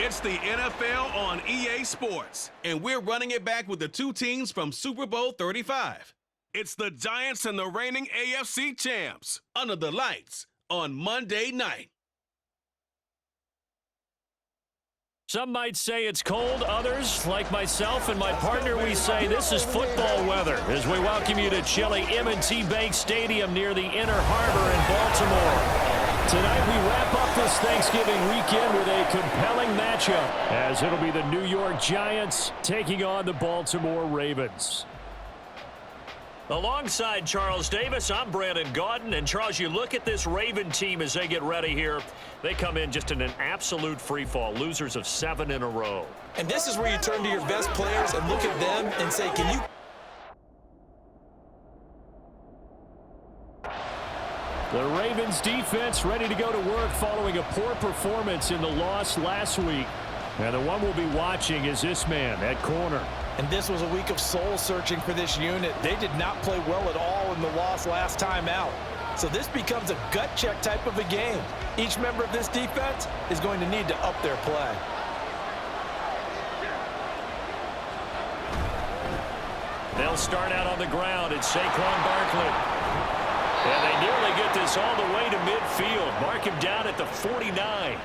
It's the NFL on EA Sports, and we're running it back with the two teams from Super Bowl 35. It's the Giants and the reigning AFC champs under the lights on Monday night. Some might say it's cold. Others, like myself and my partner, we say this is football weather as we welcome you to chilly M&T Bank Stadium near the Inner Harbor in Baltimore. Tonight we wrap up this Thanksgiving weekend with a compelling matchup as it'll be the New York Giants taking on the Baltimore Ravens. Alongside Charles Davis, I'm Brandon Gaudin. And, Charles, you look at this Raven team as they get ready here. They come in just in an absolute free-fall, losers of 7 in a row. And this is where you turn to your best players and look at them and say, can you... The Ravens defense ready to go to work following a poor performance in the loss last week. And the one we'll be watching is this man at corner. And this was a week of soul-searching for this unit. They did not play well at all in the loss last time out. So this becomes a gut check type of a game. Each member of this defense is going to need to up their play. They'll start out on the ground. It's Saquon Barkley. And they nearly get this all the way to midfield. Mark him down at the 49.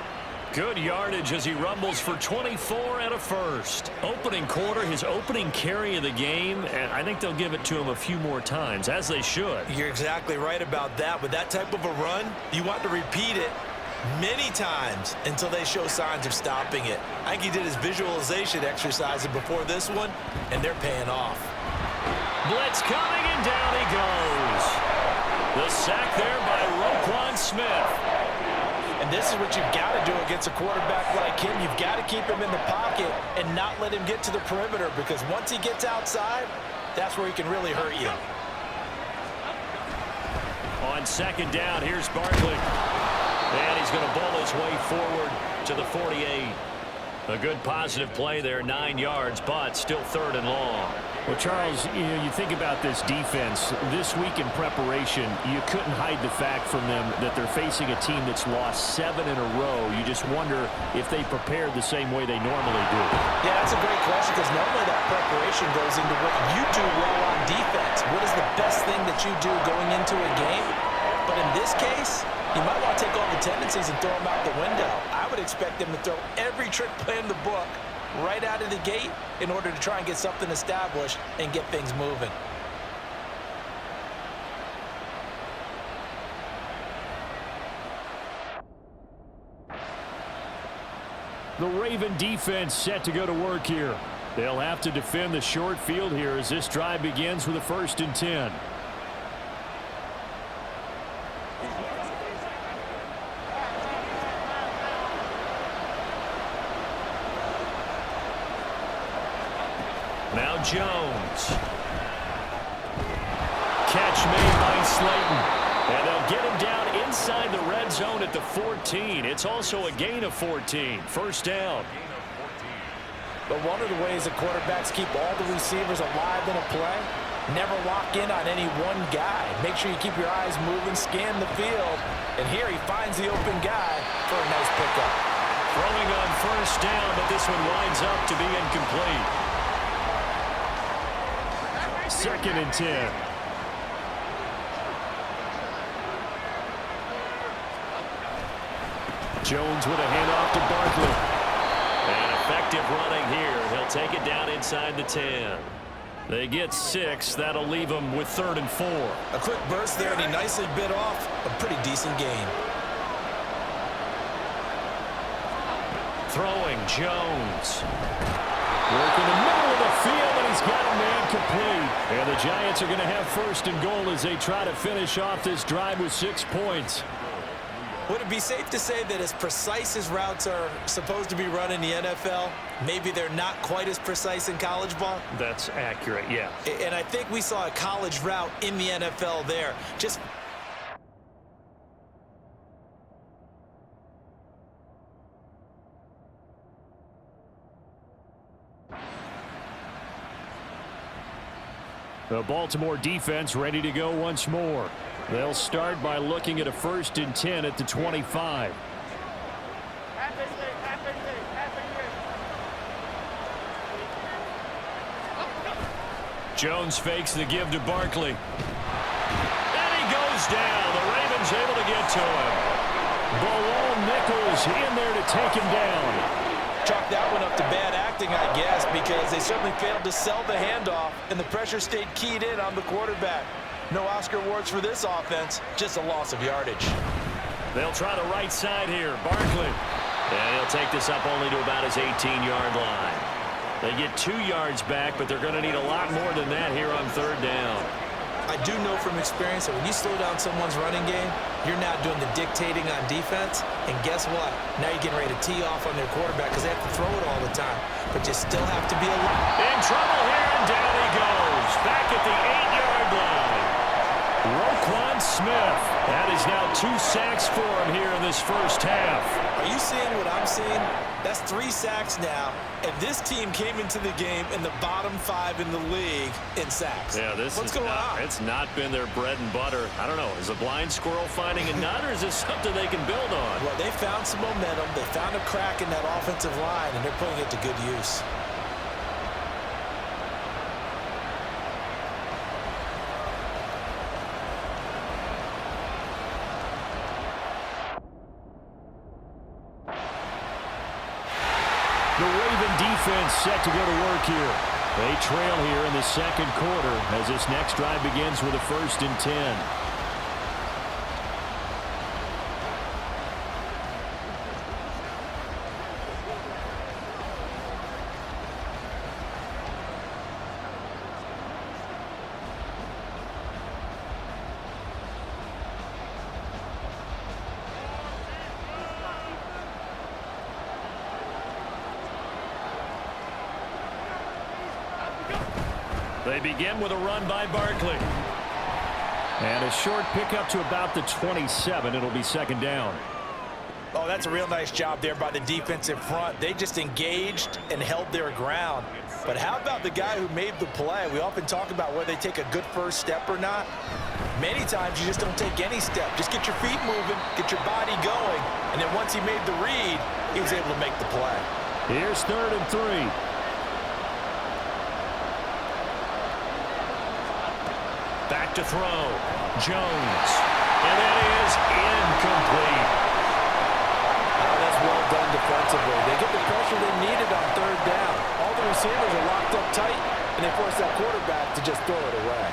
Good yardage as he rumbles for 24 and a first. Opening quarter, his opening carry of the game, and I think they'll give it to him a few more times, as they should. You're exactly right about that. With that type of a run, you want to repeat it many times until they show signs of stopping it. I think he did his visualization exercises before this one, and they're paying off. Blitz coming, and down he goes. The sack there by Roquan Smith. And this is what you've got to do against a quarterback like him. You've got to keep him in the pocket and not let him get to the perimeter, because once he gets outside, that's where he can really hurt you. On second down, here's Barkley. And he's going to bowl his way forward to the 48. A good positive play there, 9 yards, but still third and long. Well, Charles, you think about this defense. This week in preparation, you couldn't hide the fact from them that they're facing a team that's lost 7 in a row. You just wonder if they prepared the same way they normally do. Yeah, that's a great question, because normally that preparation goes into what you do well on defense. What is the best thing that you do going into a game? But in this case, you might want to take all the tendencies and throw them out the window. I would expect them to throw every trick play in the book right out of the gate in order to try and get something established and get things moving. The Raven defense set to go to work here. They'll have to defend the short field here as this drive begins with a 1st and 10. Now Jones. Catch made by Slayton. And they'll get him down inside the red zone at the 14. It's also a gain of 14. First down. But one of the ways that quarterbacks keep all the receivers alive in a play, never lock in on any one guy. Make sure you keep your eyes moving, scan the field. And here he finds the open guy for a nice pickup. Throwing on first down, but this one winds up to be incomplete. 2nd and 10. Jones with a handoff to Barkley. And effective running here. He'll take it down inside the 10. They get 6. That'll leave them with 3rd and 4. A quick burst there, and he nicely bit off a pretty decent gain. Throwing Jones. Work in the middle of the field, and he's got a man complete. And the Giants are going to have 1st and goal as they try to finish off this drive with 6 points. Would it be safe to say that as precise as routes are supposed to be run in the NFL, maybe they're not quite as precise in college ball? That's accurate, yeah. And I think we saw a college route in the NFL there. Just the Baltimore defense ready to go once more. They'll start by looking at a 1st and 10 at the 25. Jones fakes the give to Barkley. And he goes down. The Ravens able to get to him. Bilal Nichols in there to take him down. Chalk that one up to bad acting, I guess, because they certainly failed to sell the handoff, and the pressure stayed keyed in on the quarterback. No Oscar awards for this offense, just a loss of yardage. They'll try the right side here. Barkley. And he'll take this up only to about his 18-yard line. They get 2 yards back, but they're going to need a lot more than that here on 3rd down. I do know from experience that when you slow down someone's running game, you're now doing the dictating on defense. And guess what? Now you're getting ready to tee off on their quarterback because they have to throw it all the time. But you still have to be in trouble here, and down he goes. Back at the 8-yard line. Roquan Smith. That is now 2 sacks for him here in this first half. Are you seeing what I'm seeing? That's 3 sacks now, and this team came into the game in the bottom 5 in the league in sacks. Yeah, what's going on? It's not been their bread and butter. I don't know. Is a blind squirrel finding a nut, or is this something they can build on? Well, they found some momentum. They found a crack in that offensive line, and they're putting it to good use. The Raven defense set to go to work here. They trail here in the 2nd quarter as this next drive begins with a 1st and 10. They begin with a run by Barkley. And a short pickup to about the 27. It'll be 2nd down. Oh, that's a real nice job there by the defensive front. They just engaged and held their ground. But how about the guy who made the play? We often talk about whether they take a good first step or not. Many times you just don't take any step. Just get your feet moving, get your body going. And then once he made the read, he was able to make the play. Here's 3rd and 3. Back to throw. Jones. And that is incomplete. That's well done defensively. They get the pressure they needed on 3rd down. All the receivers are locked up tight, and they force that quarterback to just throw it away.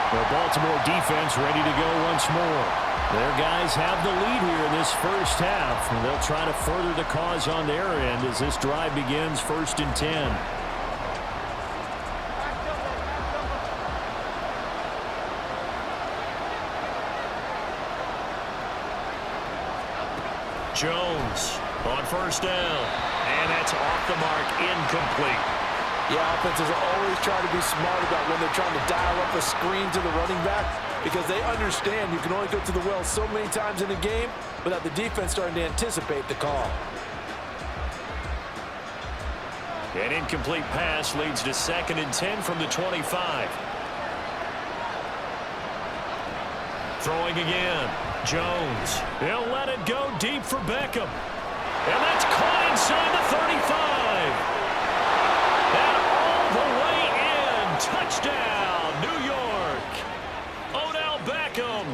The Baltimore defense ready to go once more. Their guys have the lead here in this first half, and they'll try to further the cause on their end as this drive begins 1st and 10. Jones on 1st down, and that's off the mark, incomplete. Yeah, offenses always try to be smart about when they're trying to dial up a screen to the running back because they understand you can only go to the well so many times in a game without the defense starting to anticipate the call. An incomplete pass leads to 2nd and 10 from the 25. Throwing again. Jones. He'll let it go deep for Beckham. And that's caught inside the 35. And all the way in. Touchdown, New York. Odell Beckham.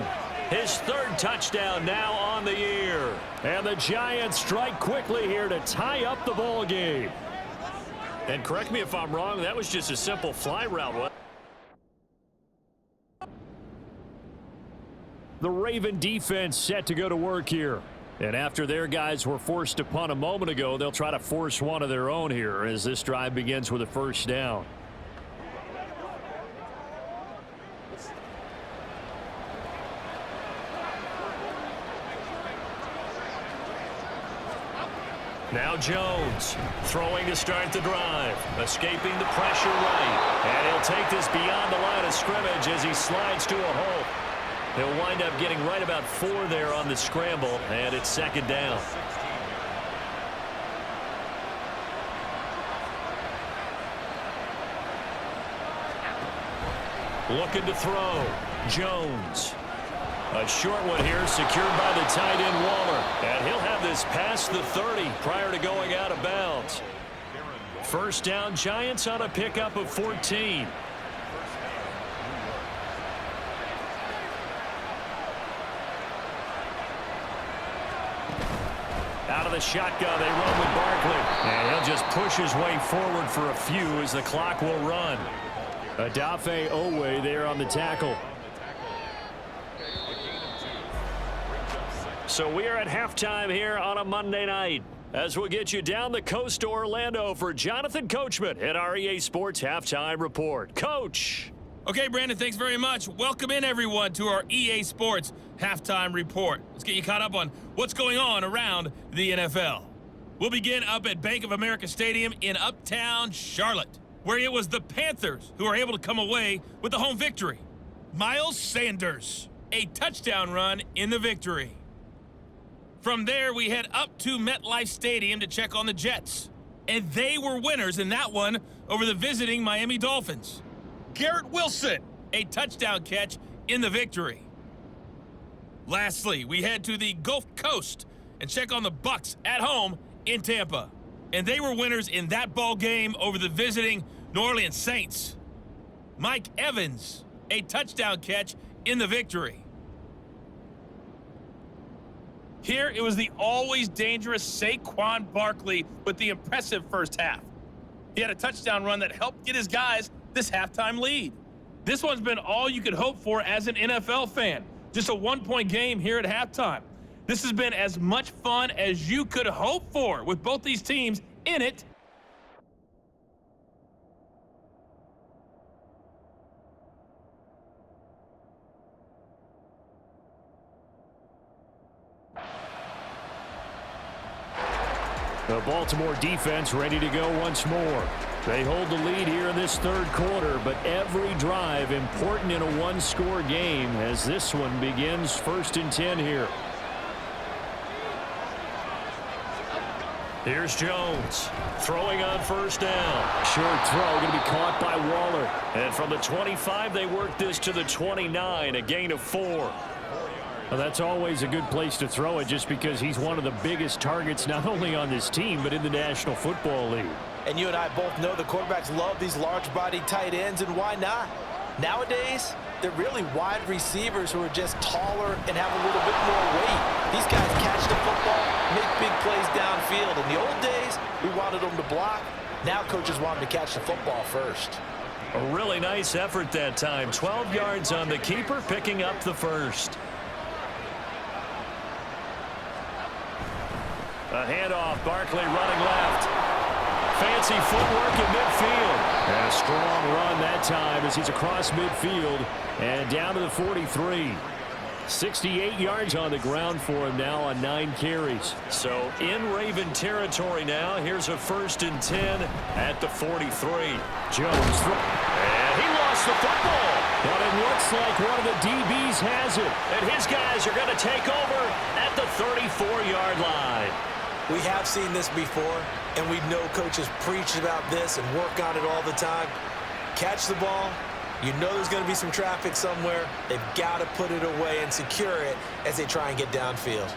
His 3rd touchdown now on the year. And the Giants strike quickly here to tie up the ball game. And correct me if I'm wrong, that was just a simple fly route. The Raven defense set to go to work here. And after their guys were forced to punt a moment ago, they'll try to force one of their own here as this drive begins with a 1st down. Now Jones throwing to start the drive, escaping the pressure right. And he'll take this beyond the line of scrimmage as he slides to a hole. He'll wind up getting right about 4 there on the scramble, and it's 2nd down. Looking to throw. Jones. A short one here, secured by the tight end Waller. And he'll have this past the 30 prior to going out of bounds. First down, Giants on a pickup of 14. Out of the shotgun, they run with Barkley. And he'll just push his way forward for a few as the clock will run. Odafe Owe there on the tackle. So we are at halftime here on a Monday night, as we'll get you down the coast to Orlando for Jonathan Coachman at our EA Sports Halftime Report. Coach. Okay, Brandon, thanks very much. Welcome in, everyone, to our EA Sports Halftime Report. Let's get you caught up on what's going on around the NFL. We'll begin up at Bank of America Stadium in Uptown Charlotte, where it was the Panthers who were able to come away with the home victory. Miles Sanders, a touchdown run in the victory. From there, we head up to MetLife Stadium to check on the Jets. And they were winners in that one over the visiting Miami Dolphins. Garrett Wilson, a touchdown catch in the victory. Lastly, we head to the Gulf Coast and check on the Bucs at home in Tampa. And they were winners in that ball game over the visiting New Orleans Saints. Mike Evans, a touchdown catch in the victory. Here, it was the always dangerous Saquon Barkley with the impressive first half. He had a touchdown run that helped get his guys this halftime lead. This one's been all you could hope for as an NFL fan. Just a one-point game here at halftime. This has been as much fun as you could hope for with both these teams in it. The Baltimore defense ready to go once more. They hold the lead here in this third quarter, but every drive important in a one-score game as this one begins 1st and 10 here. Here's Jones throwing on first down. Short throw going to be caught by Waller. And from the 25, they work this to the 29, a gain of 4. Well, that's always a good place to throw it just because he's one of the biggest targets not only on this team but in the National Football League. And you and I both know the quarterbacks love these large-bodied tight ends, and why not? Nowadays, they're really wide receivers who are just taller and have a little bit more weight. These guys catch the football, make big plays downfield. In the old days, we wanted them to block. Now coaches want them to catch the football first. A really nice effort that time. 12 yards on the keeper, picking up the first. A handoff, Barkley running left. Fancy footwork in midfield. And a strong run that time as he's across midfield and down to the 43. 68 yards on the ground for him now on 9 carries. So in Raven territory now. Here's a 1st and 10 at the 43. Jones. And he lost the football. But it looks like one of the DBs has it. And his guys are going to take over at the 34-yard line. We have seen this before, and we know coaches preach about this and work on it all the time. Catch the ball. You know there's going to be some traffic somewhere. They've got to put it away and secure it as they try and get downfield.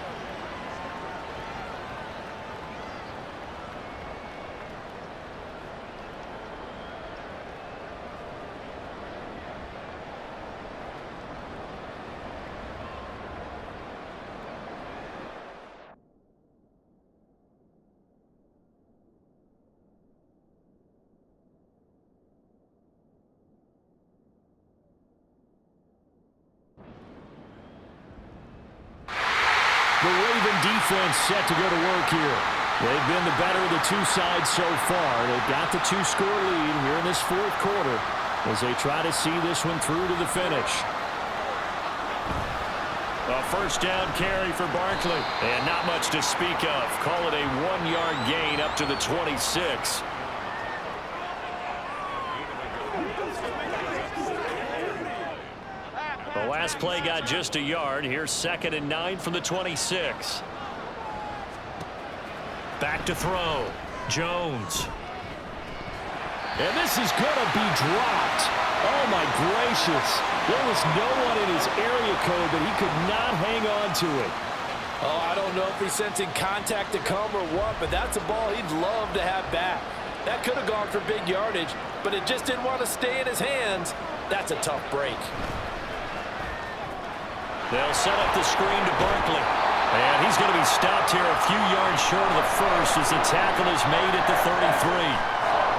The Raven defense set to go to work here. They've been the better of the two sides so far. They've got the 2-score lead here in this fourth quarter as they try to see this one through to the finish. A first down carry for Barkley. And not much to speak of. Call it a 1-yard gain up to the 26. The last play got just a yard. Here's 2nd and 9 from the 26. Back to throw. Jones. And this is going to be dropped. Oh, my gracious. There was no one in his area code, but he could not hang on to it. Oh, I don't know if he's sensing contact to come or what, but that's a ball he'd love to have back. That could have gone for big yardage, but it just didn't want to stay in his hands. That's a tough break. They'll set up the screen to Barkley. And he's going to be stopped here a few yards short of the first as the tackle is made at the 33.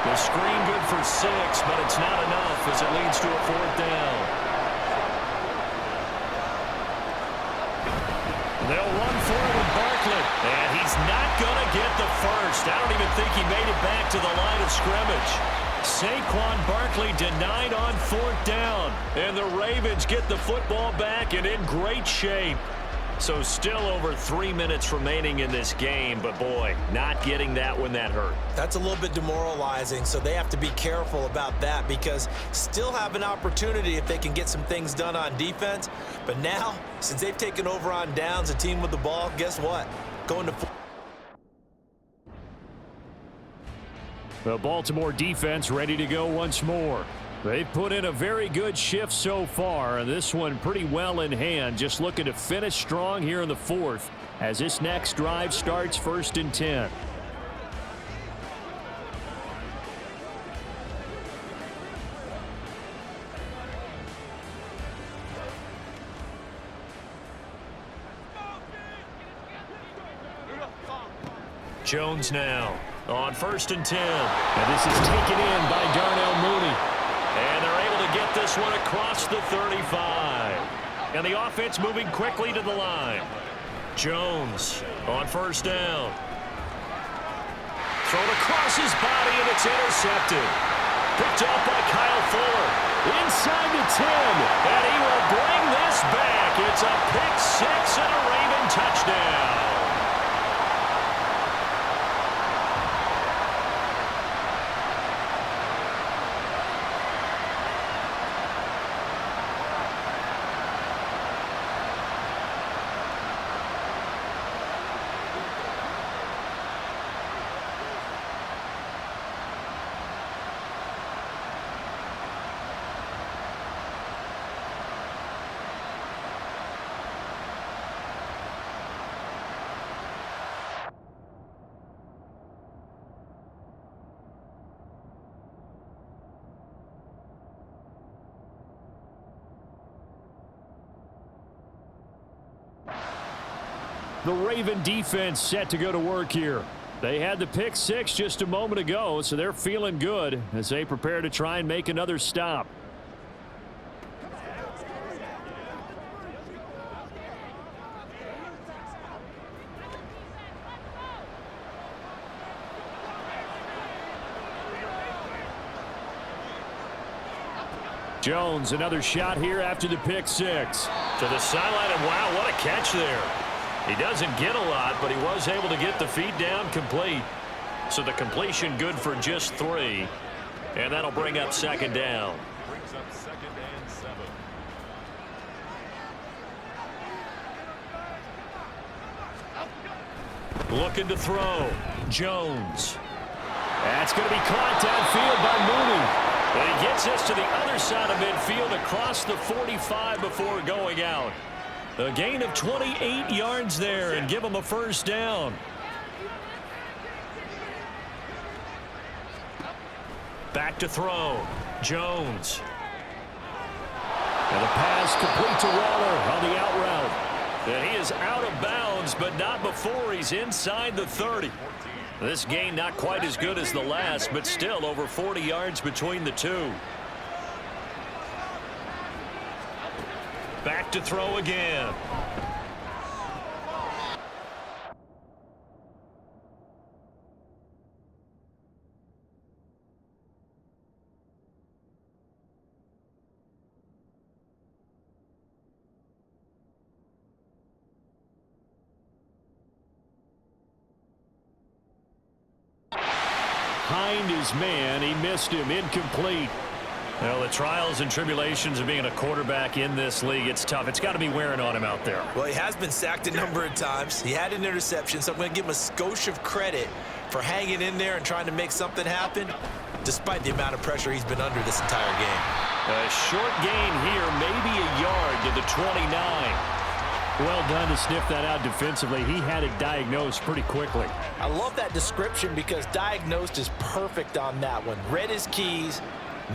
The screen good for 6, but it's not enough as it leads to a 4th down. They'll run for it with Barkley. And he's not going to get the first. I don't even think he made it back to the line of scrimmage. Saquon Barkley denied on 4th down. And the Ravens get the football back and in great shape. So still over 3 minutes remaining in this game, but boy, not getting that when that hurt. That's a little bit demoralizing, so they have to be careful about that because still have an opportunity if they can get some things done on defense. But now, since they've taken over on downs, a team with the ball, guess what? Going to... The Baltimore defense ready to go once more. They've put in a very good shift so far, and this one pretty well in hand. Just looking to finish strong here in the 4th as this next drive starts 1st and 10. Jones now on 1st and 10. And this is taken in by Darnell Mooney. And they're able to get this one across the 35. And the offense moving quickly to the line. Jones on 1st down. Thrown across his body, and it's intercepted. Picked up by Kyle Fuller. Inside the 10. And he will bring this back. It's a pick 6 and a Raven touchdown. The Raven defense set to go to work here. They had the pick 6 just a moment ago, so they're feeling good as they prepare to try and make another stop. Jones, another shot here after the pick 6. To the sideline, and wow, what a catch there. He doesn't get a lot, but he was able to get the feed down complete. So the completion good for just 3. And that'll bring up 2nd down. Brings up 2nd and 7. Looking to throw. Jones. That's going to be caught downfield by Mooney. And he gets this to the other side of midfield across the 45 before going out. A gain of 28 yards there and give him a 1st down. Back to throw. Jones. And the pass complete to Waller on the out route. And he is out of bounds, but not before he's inside the 30. This gain not quite as good as the last, but still over 40 yards between the two. Back to throw again. Behind his man, he missed him, incomplete. Well, the trials and tribulations of being a quarterback in this league, it's tough. It's got to be wearing on him out there. Well, he has been sacked a number of times. He had an interception, so I'm going to give him a skosh of credit for hanging in there and trying to make something happen, despite the amount of pressure he's been under this entire game. A short gain here, maybe a yard to the 29. Well done to sniff that out defensively. He had it diagnosed pretty quickly. I love that description because diagnosed is perfect on that one. Read his keys,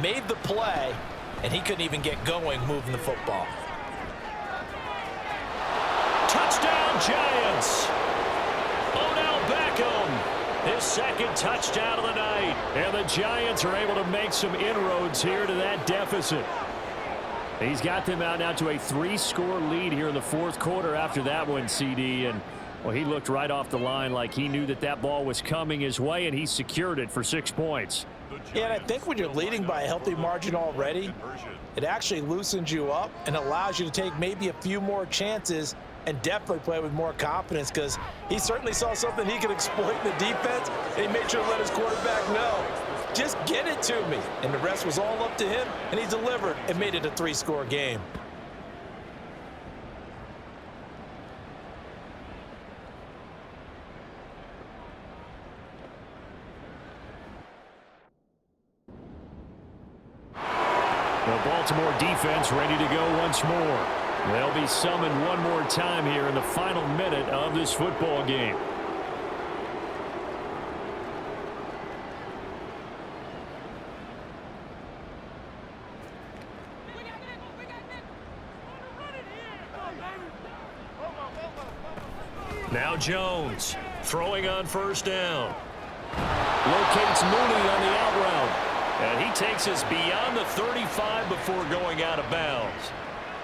made the play, and he couldn't even get going moving the football. Touchdown, Giants! Odell Beckham, his second touchdown of the night. And the Giants are able to make some inroads here to that deficit. He's got them out now to a 3-score lead here in the fourth quarter after that one, CD. And, well, he looked right off the line like he knew that that ball was coming his way, and he secured it for 6 points. Yeah, and I think when you're leading by a healthy margin already, it actually loosens you up and allows you to take maybe a few more chances and definitely play with more confidence, because he certainly saw something he could exploit in the defense, and he made sure to let his quarterback know, just get it to me. And the rest was all up to him, and he delivered and made it a 3-score game. The Baltimore defense ready to go once more. They'll be summoned one more time here in the final minute of this football game. Now Jones throwing on first down. Locates Mooney on the out route. And he takes us beyond the 35 before going out of bounds.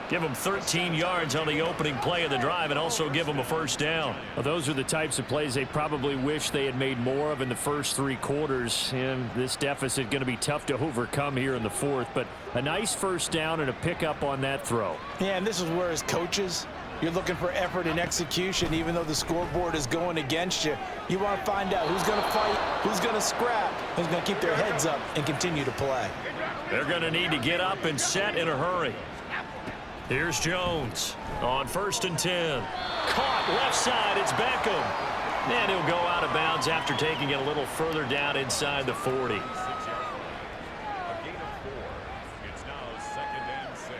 Give him 13 yards on the opening play of the drive and also give him a first down. Well, those are the types of plays they probably wish they had made more of in the first 3 quarters. And this deficit going to be tough to overcome here in the fourth. But a nice first down and a pickup on that throw. Yeah, and this is where as coaches, you're looking for effort and execution. Even though the scoreboard is going against you, you want to find out who's going to fight, who's going to scrap, who's going to keep their heads up and continue to play. They're going to need to get up and set in a hurry. Here's Jones on 1st and 10. Caught left side. It's Beckham. And he'll go out of bounds after taking it a little further down inside the 40. A gain of 4. It's now 2nd and 6.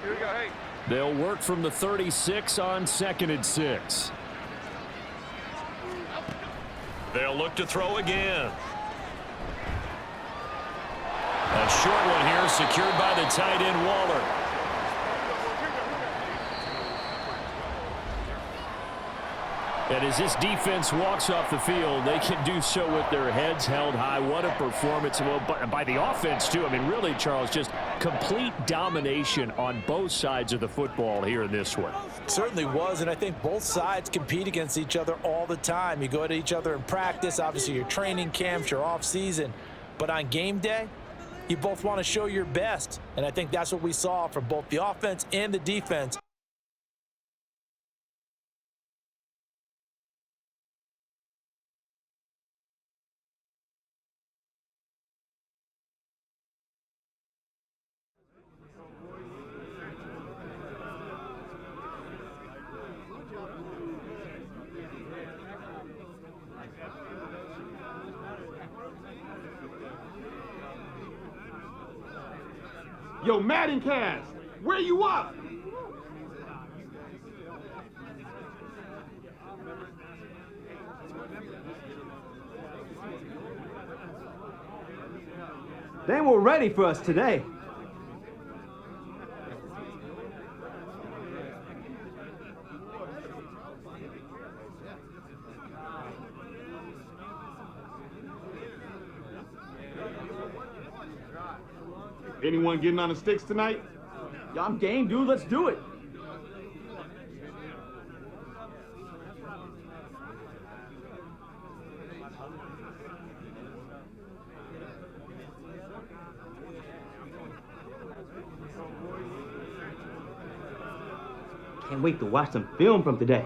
Here we go, hey. They'll work from the 36 on 2nd and 6. They'll look to throw again. A short one here, secured by the tight end Waller. And as this defense walks off the field, they can do so with their heads held high. What a performance. Well, by the offense, too. I mean, really, Charles, just complete domination on both sides of the football here in this one. Certainly was, and I think both sides compete against each other all the time. You go at each other in practice, obviously your training camps, your off season, but on game day, you both want to show your best, and I think that's what we saw from both the offense and the defense. Yo, Madden cast, where you up? They were ready for us today. Anyone getting on the sticks tonight? Yo, I'm game, dude. Let's do it. Can't wait to watch some film from today.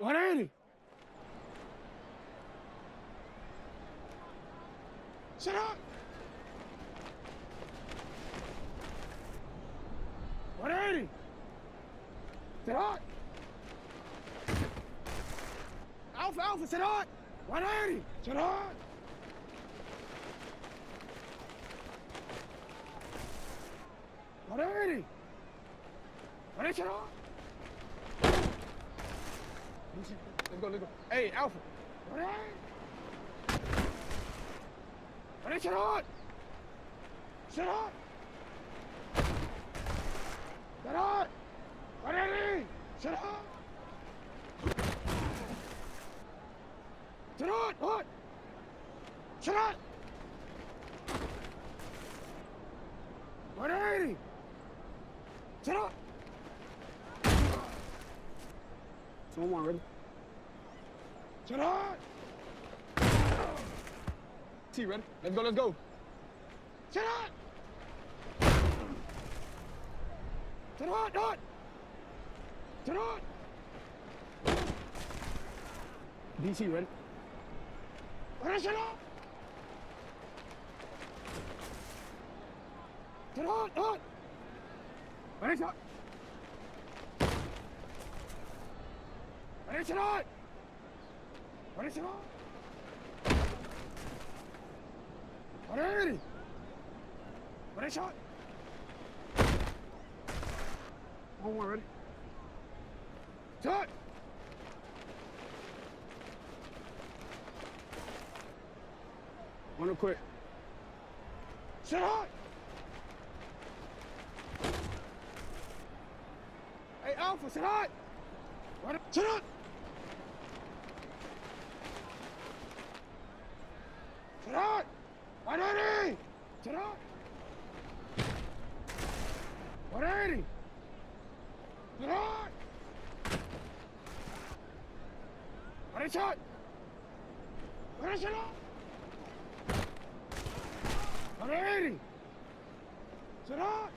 180. Sit up. 180. Sit hot. Alpha, sit hot. 180. Sit hot. 180. 180, sit hot. Let's go. Hey, Alpha. 180. 180, sit hot. Sit hot. Sit hot. 180. Sit hot. Sit hot. Hot. Sit hot. 180. Sit hot. 2-1, ready? Sit hot. T, ready? Let's go. Sit hot. Sit hot. Sit hot. DC, ready? Ready, sit hot. Sit hot. Ready, sit hot. Ready, sit hot. Ready, sit hot. 180. Ready, shot. 1-1, ready? Shot. One real quick. Sit hot. Hey, Alpha, sit hot. Sit hot. Sit hot. 180. Sit hot. 180. Sit hot. Ready, shot. Ready, sit hot. 180. Sit hot.